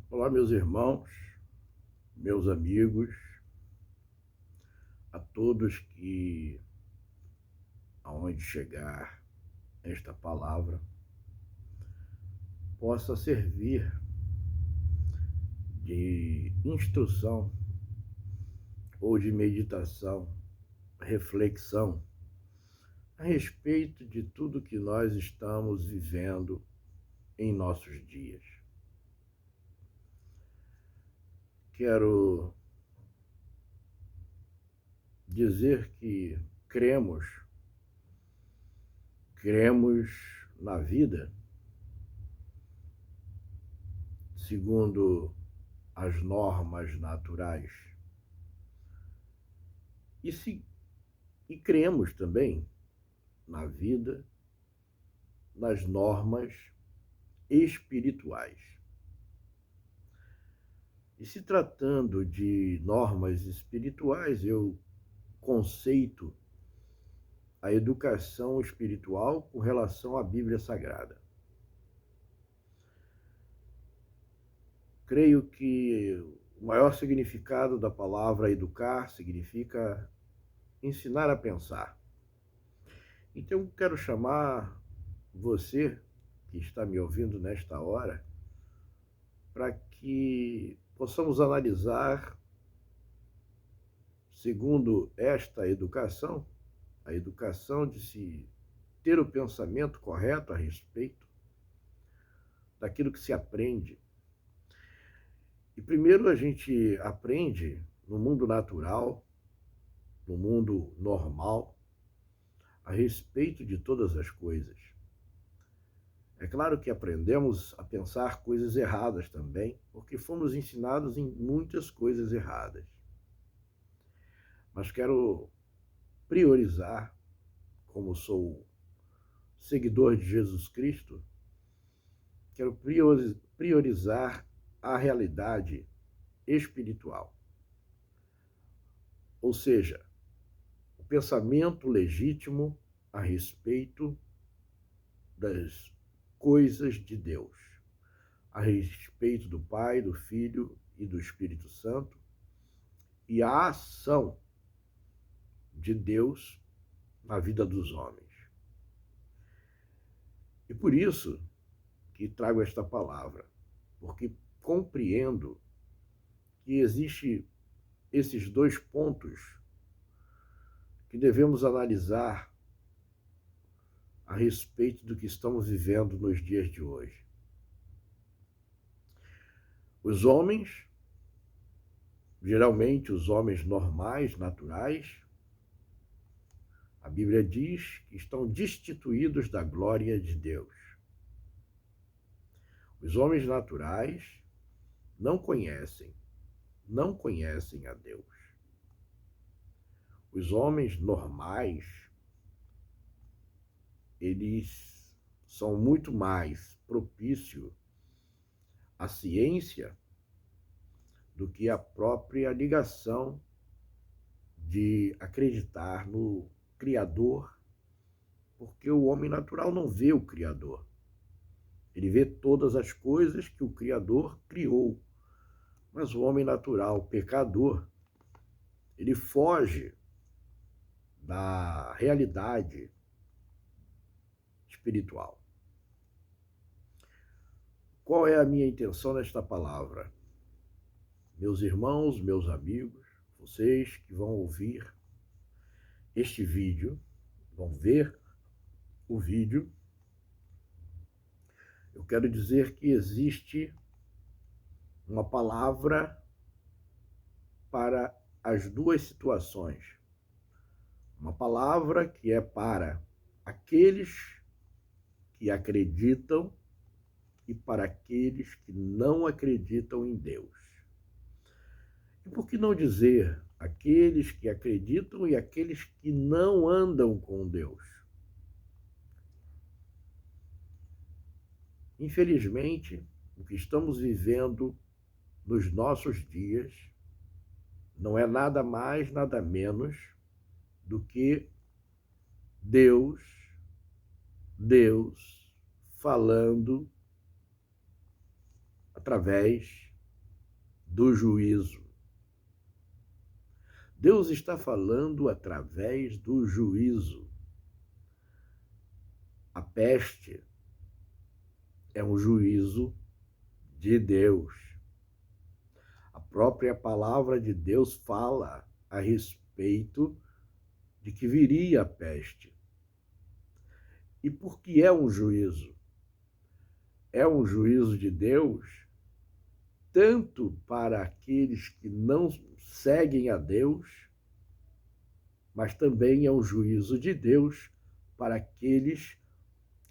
Olá, meus irmãos, meus amigos, a todos que, aonde chegar esta palavra, possa servir de instrução ou de meditação, reflexão a respeito de tudo que nós estamos vivendo em nossos dias. Quero dizer que cremos na vida segundo as normas naturais e cremos também na vida nas normas espirituais. E se tratando de normas espirituais, eu conceito a educação espiritual com relação à Bíblia Sagrada. Creio que o maior significado da palavra educar significa ensinar a pensar. Então, quero chamar você, que está me ouvindo nesta hora, para que possamos analisar, segundo esta educação, a educação de se ter o pensamento correto a respeito daquilo que se aprende. E primeiro a gente aprende no mundo natural, no mundo normal, a respeito de todas as coisas. É claro que aprendemos a pensar coisas erradas também, porque fomos ensinados em muitas coisas erradas. Mas quero priorizar, como sou seguidor de Jesus Cristo, quero priorizar a realidade espiritual. Ou seja, o pensamento legítimo a respeito das coisas de Deus, a respeito do Pai, do Filho e do Espírito Santo, e a ação de Deus na vida dos homens. E por isso que trago esta palavra, porque compreendo que existe esses dois pontos que devemos analisar a respeito do que estamos vivendo nos dias de hoje. Os homens, geralmente os homens normais, naturais, a Bíblia diz que estão destituídos da glória de Deus. Os homens naturais não conhecem a Deus. Os homens normais, eles são muito mais propícios à ciência do que a própria ligação de acreditar no Criador, porque o homem natural não vê o Criador. Ele vê todas as coisas que o Criador criou. Mas o homem natural, o pecador, ele foge da realidade espiritual. Qual é a minha intenção nesta palavra? Meus irmãos, meus amigos, vocês que vão ouvir este vídeo, vão ver o vídeo, eu quero dizer que existe uma palavra para as duas situações. Uma palavra que é para aqueles que acreditam e para aqueles que não acreditam em Deus. E por que não dizer aqueles que acreditam e aqueles que não andam com Deus? Infelizmente, o que estamos vivendo nos nossos dias não é nada mais, nada menos do que Deus falando através do juízo. Deus está falando através do juízo. A peste é um juízo de Deus. A própria palavra de Deus fala a respeito de que viria a peste. E por que é um juízo? É um juízo de Deus, tanto para aqueles que não seguem a Deus, mas também é um juízo de Deus para aqueles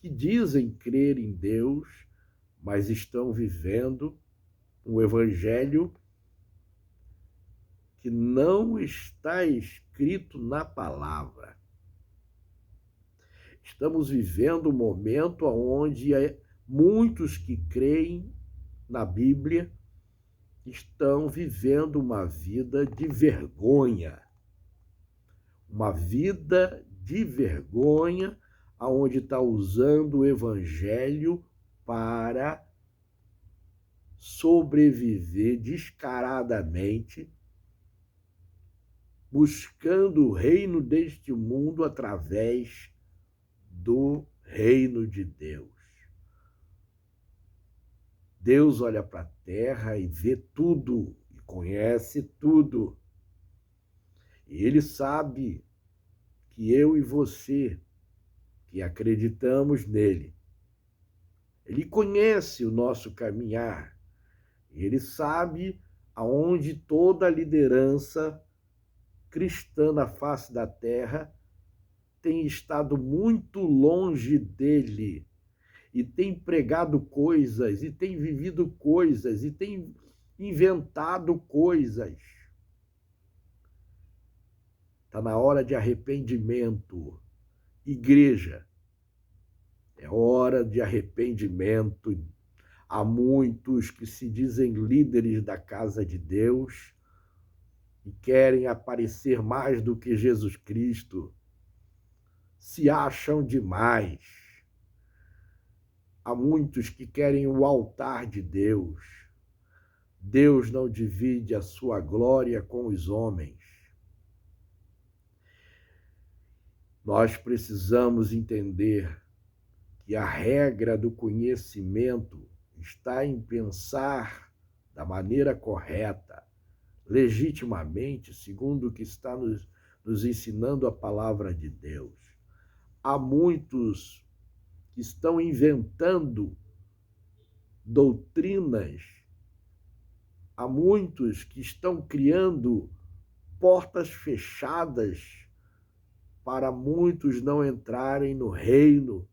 que dizem crer em Deus, mas estão vivendo um evangelho que não está escrito na palavra. Estamos vivendo um momento onde muitos que creem na Bíblia estão vivendo uma vida de vergonha. Uma vida de vergonha, onde está usando o evangelho para sobreviver descaradamente, buscando o reino deste mundo através do reino de Deus. Deus olha para a terra e vê tudo, e conhece tudo. E Ele sabe que eu e você, que acreditamos nele, Ele conhece o nosso caminhar. Ele sabe aonde toda a liderança cristã na face da terra tem estado muito longe dele, e tem pregado coisas, e tem vivido coisas, e tem inventado coisas. Está na hora de arrependimento. Igreja, é hora de arrependimento. Há muitos que se dizem líderes da casa de Deus e querem aparecer mais do que Jesus Cristo. Se acham demais. Há muitos que querem o altar de Deus. Deus não divide a sua glória com os homens. Nós precisamos entender que a regra do conhecimento está em pensar da maneira correta, legitimamente, segundo o que está nos ensinando a palavra de Deus. Há muitos que estão inventando doutrinas, há muitos que estão criando portas fechadas para muitos não entrarem no reino.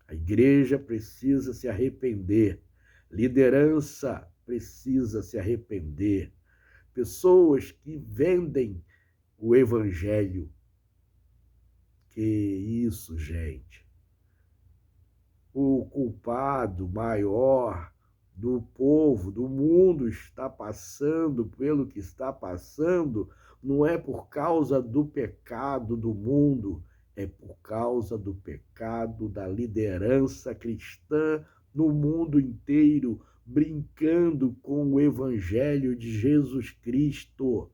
A igreja precisa se arrepender, liderança precisa se arrepender. Pessoas que vendem o evangelho. Que isso, gente? O culpado maior do povo, do mundo, está passando pelo que está passando, não é por causa do pecado do mundo, é por causa do pecado da liderança cristã no mundo inteiro, brincando com o evangelho de Jesus Cristo.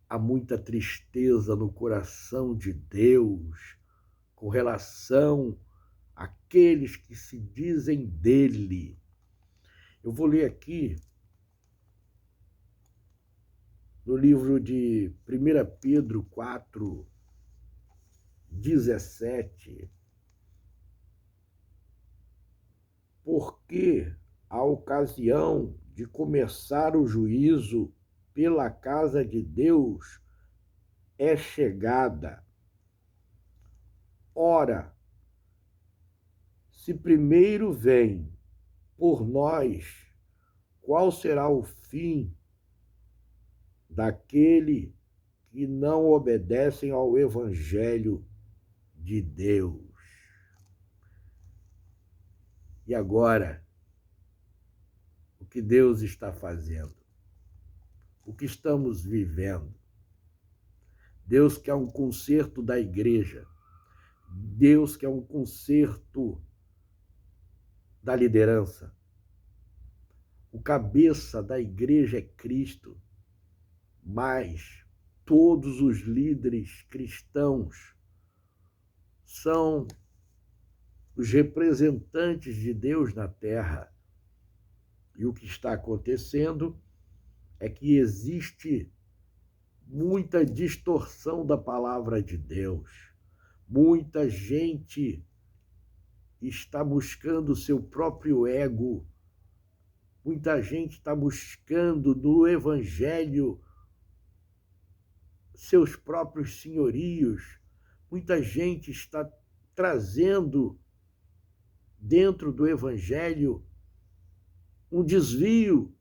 Há muita tristeza no coração de Deus com relação àqueles que se dizem dele. Eu vou ler aqui no livro de 1 Pedro 4, 17. Porque a ocasião de começar o juízo pela casa de Deus é chegada. Ora, se primeiro vem por nós, qual será o fim daquele que não obedecem ao evangelho de Deus? E agora, o que Deus está fazendo? O que estamos vivendo? Deus quer um conserto da igreja. Deus quer um conserto da liderança. O cabeça da igreja é Cristo, mas todos os líderes cristãos são os representantes de Deus na terra. E o que está acontecendo é que existe muita distorção da palavra de Deus. Muita gente está buscando o seu próprio ego. Muita gente está buscando no evangelho seus próprios senhorios. Muita gente está trazendo dentro do evangelho um desvio.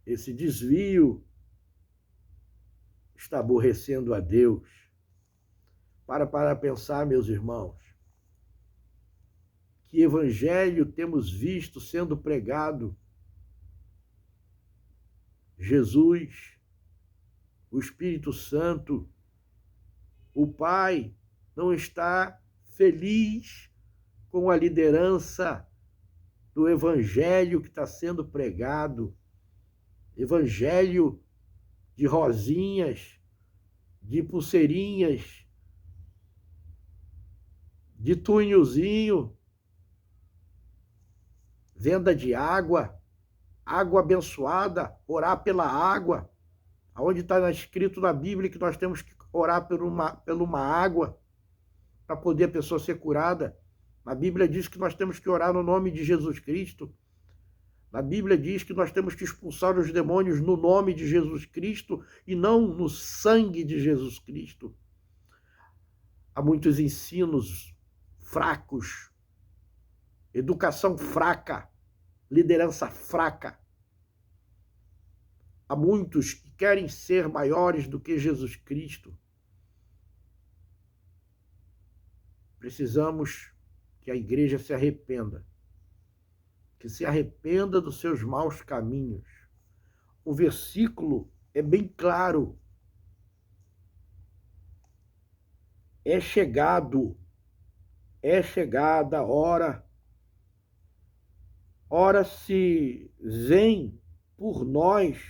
Esse desvio está aborrecendo a Deus. Para pensar, meus irmãos, que evangelho temos visto sendo pregado? Jesus, o Espírito Santo, o Pai não está feliz com a liderança do evangelho que está sendo pregado. Evangelho de rosinhas, de pulseirinhas, de tunhozinho, venda de água, água abençoada, orar pela água, aonde está escrito na Bíblia que nós temos que orar por uma água para poder a pessoa ser curada. A Bíblia diz que nós temos que orar no nome de Jesus Cristo. A Bíblia diz que nós temos que expulsar os demônios no nome de Jesus Cristo e não no sangue de Jesus Cristo. Há muitos ensinos fracos, educação fraca, liderança fraca. Há muitos que querem ser maiores do que Jesus Cristo. Precisamos que a igreja se arrependa, que se arrependa dos seus maus caminhos. O versículo é bem claro. É chegada a hora. Ora, se vem por nós,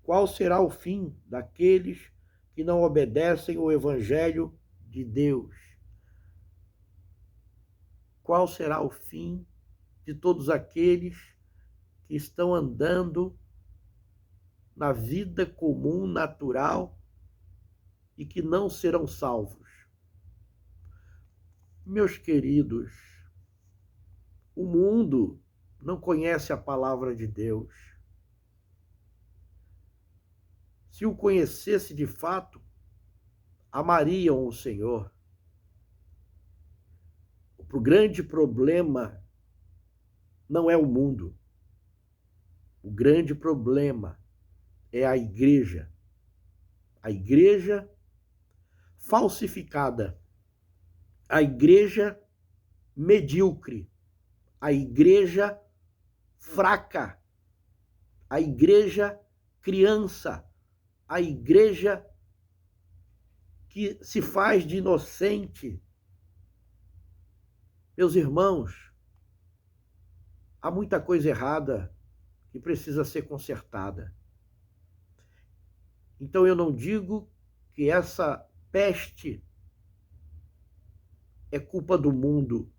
qual será o fim daqueles que não obedecem ao evangelho de Deus? Qual será o fim de todos aqueles que estão andando na vida comum, natural, e que não serão salvos? Meus queridos, o mundo não conhece a palavra de Deus. Se o conhecesse de fato, amariam o Senhor. O grande problema não é o mundo. O grande problema é a igreja. A igreja falsificada. A igreja medíocre. A igreja fraca. A igreja criança. A igreja que se faz de inocente. Meus irmãos, há muita coisa errada que precisa ser consertada. Então eu não digo que essa peste é culpa do mundo.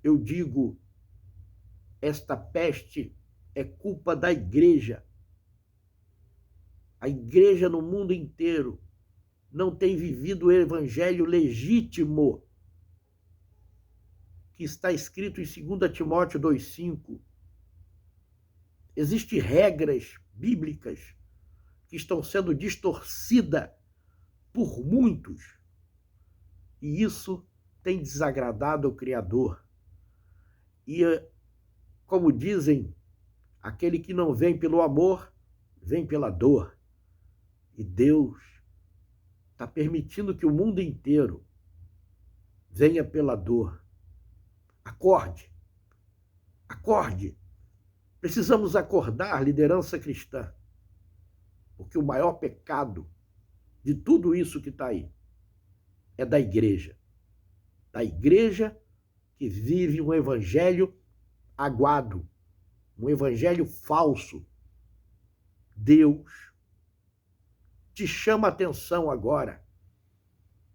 Eu digo, esta peste é culpa da igreja. A igreja no mundo inteiro não tem vivido o evangelho legítimo que está escrito em 2 Timóteo 2,5. Existem regras bíblicas que estão sendo distorcidas por muitos. E isso tem desagradado ao Criador. E, como dizem, aquele que não vem pelo amor, vem pela dor. E Deus está permitindo que o mundo inteiro venha pela dor. Acorde. Acorde. Precisamos acordar, liderança cristã. Porque o maior pecado de tudo isso que está aí é da igreja. Da igreja que vive um evangelho aguado, um evangelho falso. Deus te chama a atenção agora.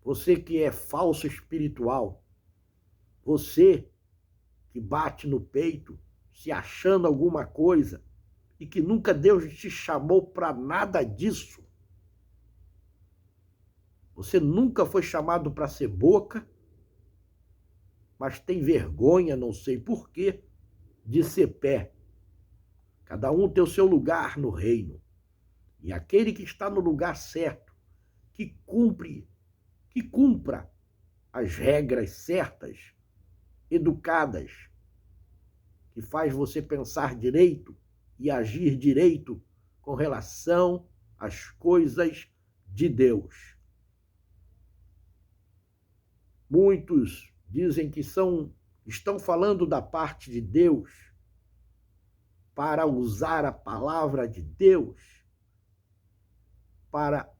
Você que é falso espiritual, você que bate no peito, se achando alguma coisa, e que nunca Deus te chamou para nada disso. Você nunca foi chamado para ser boca, mas tem vergonha, não sei por quê, de ser pé. Cada um tem o seu lugar no reino. E aquele que está no lugar certo, que cumpra as regras certas, educadas, que faz você pensar direito e agir direito com relação às coisas de Deus. Muitos dizem que estão falando da parte de Deus para usar a palavra de Deus para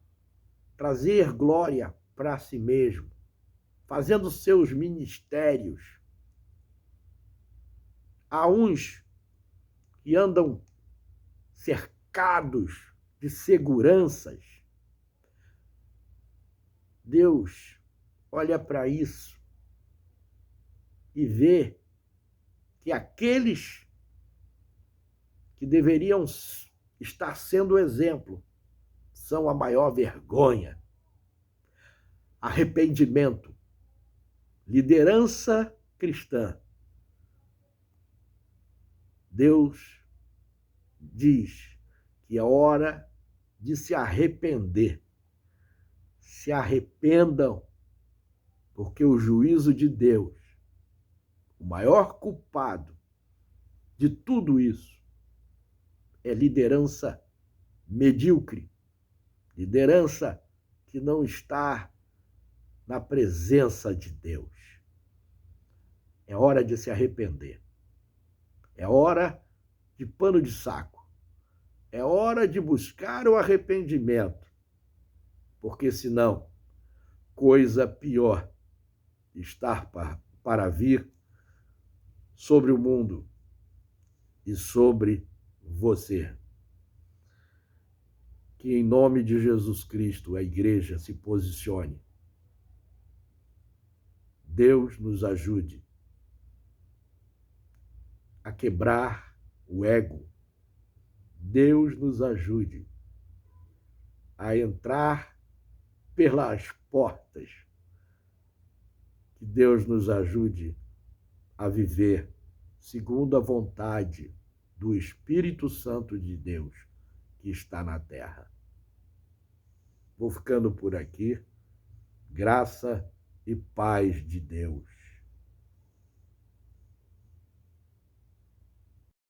trazer glória para si mesmo, fazendo seus ministérios. Há uns que andam cercados de seguranças. Deus olha para isso e vê que aqueles que deveriam estar sendo exemplo são a maior vergonha. Arrependimento, liderança cristã. Deus diz que é hora de se arrepender. Se arrependam, porque o juízo de Deus, o maior culpado de tudo isso, é liderança medíocre, liderança que não está na presença de Deus. É hora de se arrepender. É hora de pano de saco. É hora de buscar o arrependimento, porque senão, coisa pior está para vir sobre o mundo e sobre você. Que em nome de Jesus Cristo a igreja se posicione. Deus nos ajude a quebrar o ego. Deus nos ajude a entrar pelas portas. Que Deus nos ajude a viver segundo a vontade do Espírito Santo de Deus que está na terra. Vou ficando por aqui. Graça e paz de Deus.